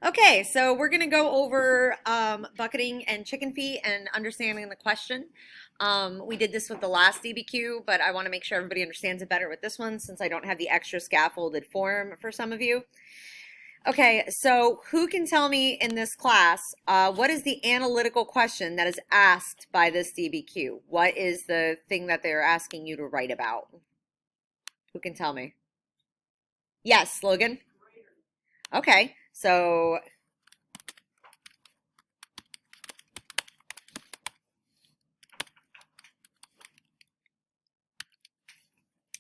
Okay, so we're going to go over bucketing and chicken feet and understanding the question. We did this with the last DBQ, but I want to make sure everybody understands it better with this one since I don't have the extra scaffolded form for some of you. Okay, so who can tell me in this class what is the analytical question that is asked by this DBQ? What is the thing that they're asking you to write about? Who can tell me? Yes, Logan? Okay, so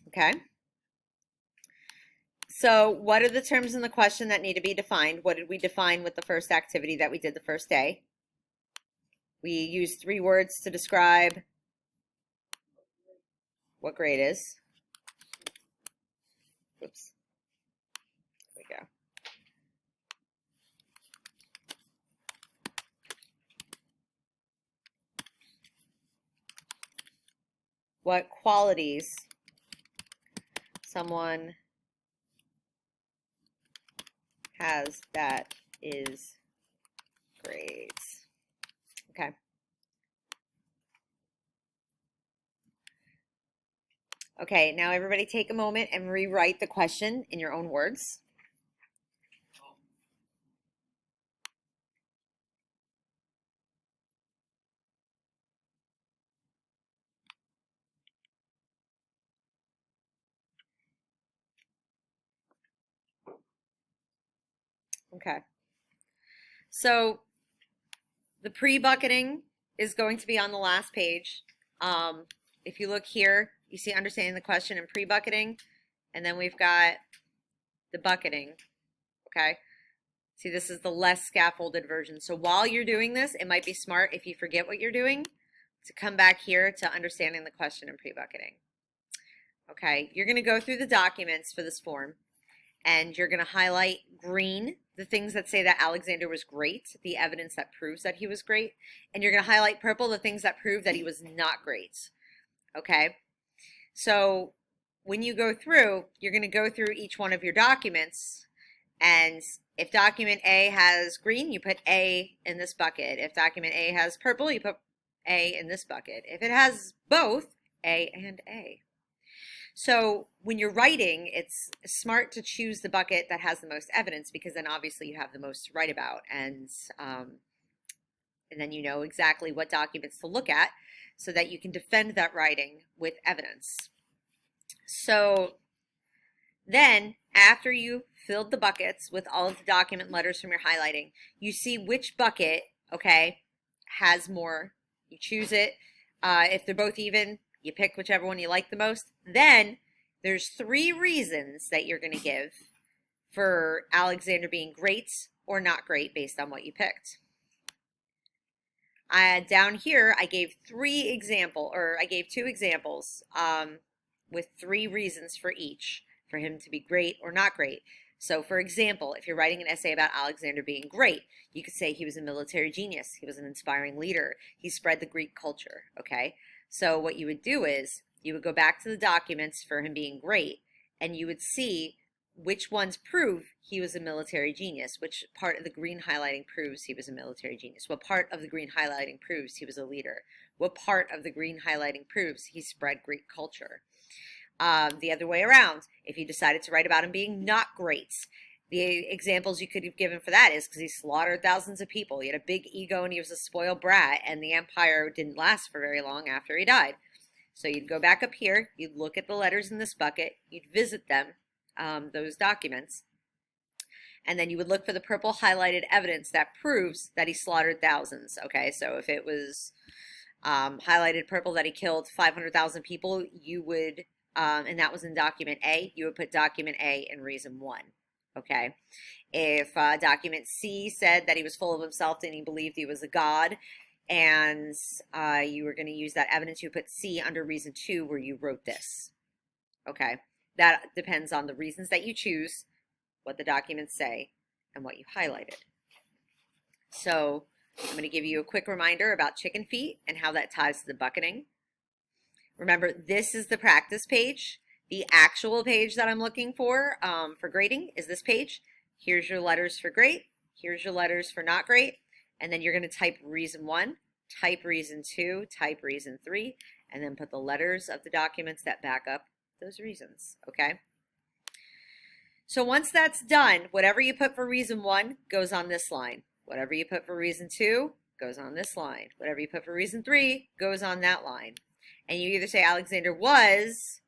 okay. So what are the terms in the question that need to be defined? What did we define with the first activity that we did the first day? We used 3 words to describe what grade is. Oops. There we go. What qualities someone has that is grades. Okay. Okay, now everybody take a moment and rewrite the question in your own words. Okay. So the pre-bucketing is going to be on the last page. If you look here, you see understanding the question and pre-bucketing, and then we've got the bucketing, okay? See, this is the less scaffolded version. So while you're doing this, it might be smart if you forget what you're doing to come back here to understanding the question and pre-bucketing. Okay, you're going to go through the documents for this form, and you're going to highlight green the things that say that Alexander was great, the evidence that proves that he was great, and you're going to highlight purple the things that prove that he was not great. Okay, so when you go through, you're going to go through each one of your documents, and if document A has green, you put A in this bucket. If document A has purple, you put A in this bucket. If it has both, A and A. So when you're writing, it's smart to choose the bucket that has the most evidence because then obviously you have the most to write about, and then you know exactly what documents to look at so that you can defend that writing with evidence. So then after you filled the buckets with all of the document letters from your highlighting, you see which bucket, okay, has more. You choose it. If they're both even, you pick whichever one you like the most. Then there's 3 reasons that you're going to give for Alexander being great or not great based on what you picked. Down here, I gave 2 examples with 3 reasons for each for him to be great or not great. So for example, if you're writing an essay about Alexander being great, you could say he was a military genius, he was an inspiring leader, he spread the Greek culture, okay? So what you would do is you would go back to the documents for him being great, and you would see which ones prove he was a military genius, which part of the green highlighting proves he was a military genius, what part of the green highlighting proves he was a leader, what part of the green highlighting proves he spread Greek culture. The other way around, if you decided to write about him being not great, the examples you could have given for that is because he slaughtered thousands of people. He had a big ego and he was a spoiled brat, and the empire didn't last for very long after he died. So you'd go back up here, you'd look at the letters in this bucket, you'd visit them, those documents, and then you would look for the purple highlighted evidence that proves that he slaughtered thousands. Okay, so if it was highlighted purple that he killed 500,000 people, you would and that was in document A, you would put document A in reason 1, okay? If document C said that he was full of himself and he believed he was a god, and you were going to use that evidence, you put C under reason 2 where you wrote this, okay? That depends on the reasons that you choose, what the documents say, and what you highlighted. So I'm going to give you a quick reminder about chicken feet and how that ties to the bucketing. Remember, this is the practice page. The actual page that I'm looking for grading is this page. Here's your letters for grade. Here's your letters for not great. And then you're going to type reason 1, type reason 2, type reason 3, and then put the letters of the documents that back up those reasons, okay? So once that's done, whatever you put for reason 1 goes on this line. Whatever you put for reason 2 goes on this line. Whatever you put for reason 3 goes on that line. And you either say Alexander was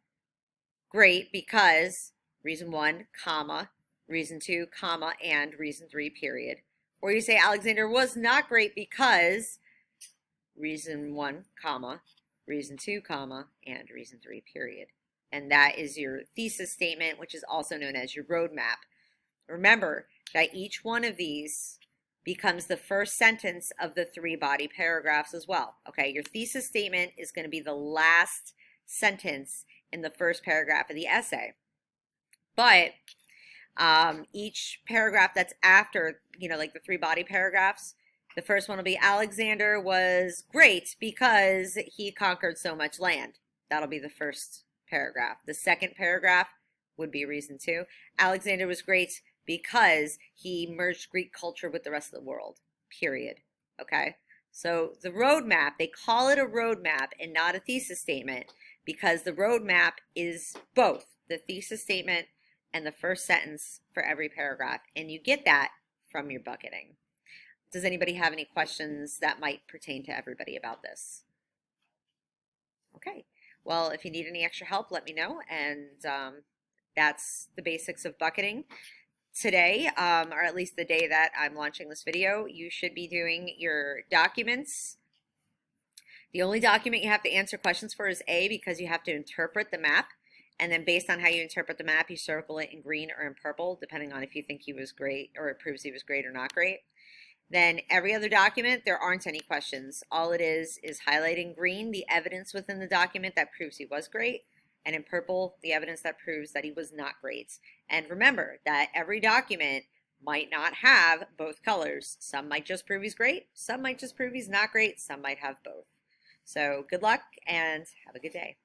great because reason 1, comma, reason 2, comma, and reason 3, period. Or you say Alexander was not great because reason 1, comma, reason 2, comma, and reason 3, period. And that is your thesis statement, which is also known as your roadmap. Remember that each one of these becomes the first sentence of the 3 body paragraphs as well. Okay, your thesis statement is going to be the last sentence in the first paragraph of the essay. But each paragraph that's after, like the 3 body paragraphs, the first one will be Alexander was great because he conquered so much land. That'll be the first paragraph. The second paragraph would be reason 2. Alexander was great because he merged Greek culture with the rest of the world, period. Okay? So the roadmap, they call it a roadmap and not a thesis statement because the roadmap is both the thesis statement and the first sentence for every paragraph. And you get that from your bucketing. Does anybody have any questions that might pertain to everybody about this? Okay. Well, if you need any extra help, let me know. And that's the basics of bucketing. Today, or at least the day that I'm launching this video, you should be doing your documents. The only document you have to answer questions for is A, because you have to interpret the map. And then based on how you interpret the map, you circle it in green or in purple, depending on if you think he was great or it proves he was great or not great. Then every other document, there aren't any questions. All it is highlighting green the evidence within the document that proves he was great, and in purple, the evidence that proves that he was not great. And remember that every document might not have both colors. Some might just prove he's great, some might just prove he's not great, some might have both. So good luck and have a good day.